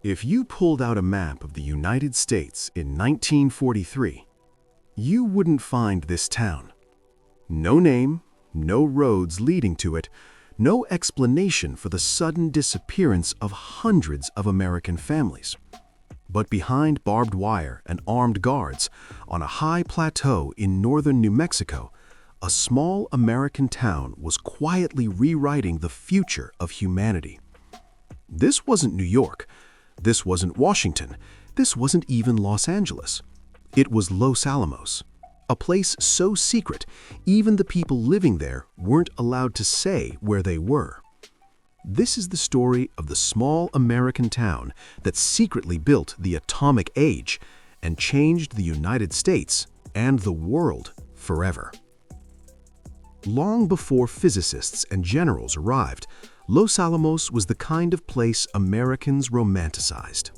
If you pulled out a map of the United States in 1943, you wouldn't find this town. No name, no roads leading to it, no explanation for the sudden disappearance of hundreds of American families. But behind barbed wire and armed guards, on a high plateau in northern New Mexico, a small American town was quietly rewriting the future of humanity. This wasn't New York. This wasn't Washington. This wasn't even Los Angeles. It was Los Alamos, a place so secret, even the people living there weren't allowed to say where they were. This is the story of the small American town that secretly built the atomic age and changed the United States and the world forever. Long before physicists and generals arrived, Los Alamos was the kind of place Americans romanticized.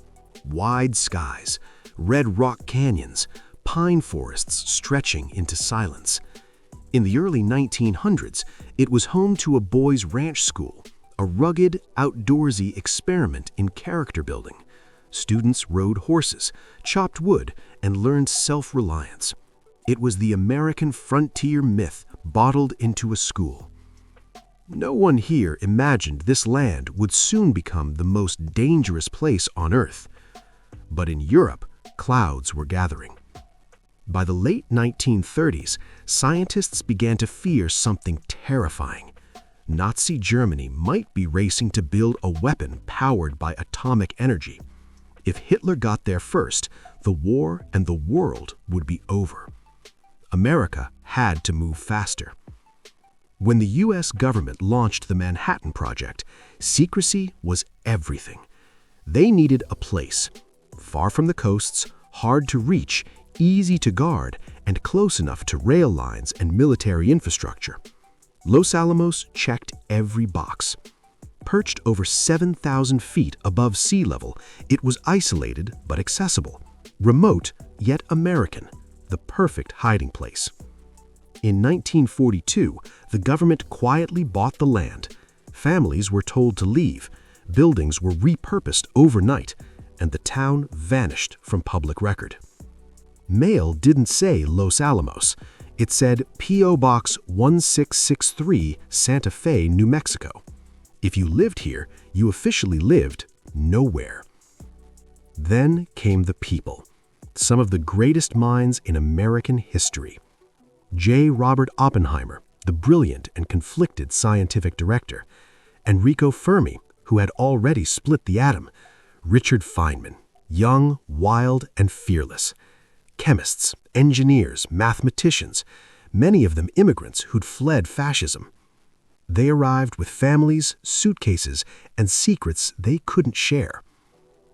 Wide skies, red rock canyons, pine forests stretching into silence. In the early 1900s, it was home to a boys' ranch school, a rugged, outdoorsy experiment in character building. Students rode horses, chopped wood, and learned self-reliance. It was the American frontier myth bottled into a school. No one here imagined this land would soon become the most dangerous place on Earth. But in Europe, clouds were gathering. By the late 1930s, scientists began to fear something terrifying. Nazi Germany might be racing to build a weapon powered by atomic energy. If Hitler got there first, the war and the world would be over. America had to move faster. When the U.S. government launched the Manhattan Project, secrecy was everything. They needed a place, far from the coasts, hard to reach, easy to guard, and close enough to rail lines and military infrastructure. Los Alamos checked every box. Perched over 7,000 feet above sea level, it was isolated but accessible, remote yet American, the perfect hiding place. In 1942, the government quietly bought the land. Families were told to leave, buildings were repurposed overnight, and the town vanished from public record. Mail didn't say Los Alamos. It said P.O. Box 1663, Santa Fe, New Mexico. If you lived here, you officially lived nowhere. Then came the people, some of the greatest minds in American history. J. Robert Oppenheimer, the brilliant and conflicted scientific director, Enrico Fermi, who had already split the atom, Richard Feynman, young, wild, and fearless, chemists, engineers, mathematicians, many of them immigrants who'd fled fascism. They arrived with families, suitcases, and secrets they couldn't share.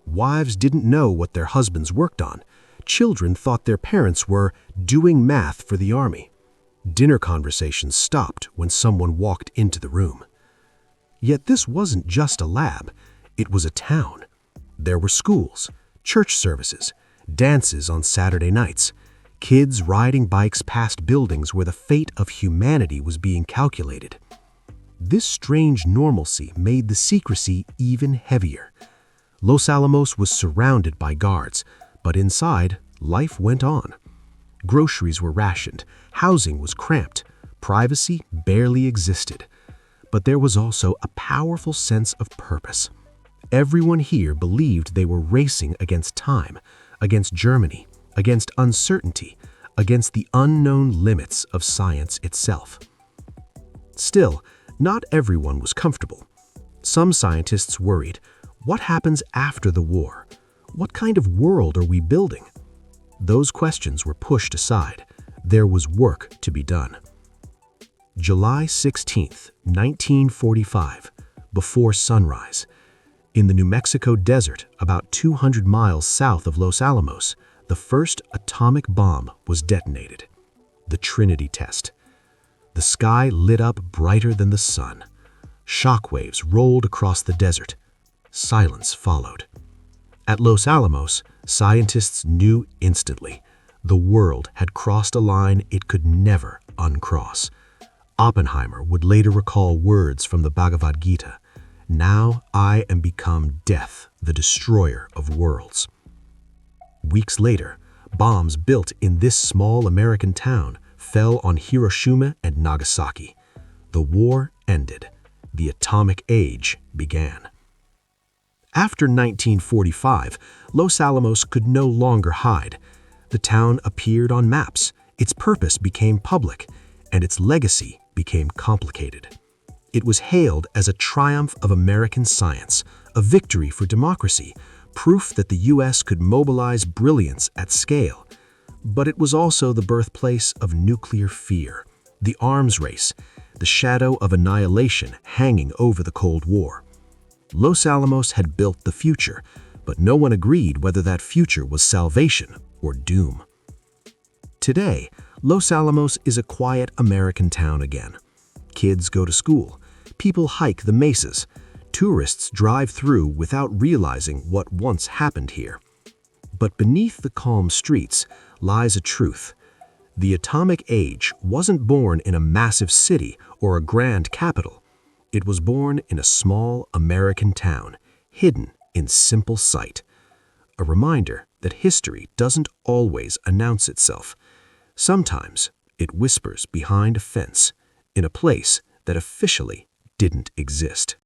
Wives didn't know what their husbands worked on. Children thought their parents were doing math for the army. Dinner conversations stopped when someone walked into the room. Yet this wasn't just a lab, it was a town. There were schools, church services, dances on Saturday nights, kids riding bikes past buildings where the fate of humanity was being calculated. This strange normalcy made the secrecy even heavier. Los Alamos was surrounded by guards, but inside, life went on. Groceries were rationed, housing was cramped, privacy barely existed. But there was also a powerful sense of purpose. Everyone here believed they were racing against time, against Germany, against uncertainty, against the unknown limits of science itself. Still, not everyone was comfortable. Some scientists worried, what happens after the war? What kind of world are we building? Those questions were pushed aside. There was work to be done. July 16, 1945, before sunrise. In the New Mexico desert, about 200 miles south of Los Alamos, the first atomic bomb was detonated. The Trinity test. The sky lit up brighter than the sun. Shockwaves rolled across the desert. Silence followed. At Los Alamos, scientists knew instantly the world had crossed a line it could never uncross. Oppenheimer would later recall words from the Bhagavad Gita, "Now I am become death the destroyer of worlds. Weeks later, bombs built in this small American town fell on Hiroshima and Nagasaki. The war ended. The atomic age began. After 1945, Los Alamos could no longer hide. The town appeared on maps, its purpose became public, and its legacy became complicated. It was hailed as a triumph of American science, a victory for democracy, proof that the U.S. could mobilize brilliance at scale. But it was also the birthplace of nuclear fear, the arms race, the shadow of annihilation hanging over the Cold War. Los Alamos had built the future, but no one agreed whether that future was salvation or doom. Today, Los Alamos is a quiet American town again. Kids go to school, people hike the mesas, tourists drive through without realizing what once happened here. But beneath the calm streets lies a truth. The atomic age wasn't born in a massive city or a grand capital. It was born in a small American town, hidden in simple sight. A reminder that history doesn't always announce itself. Sometimes it whispers behind a fence, in a place that officially didn't exist.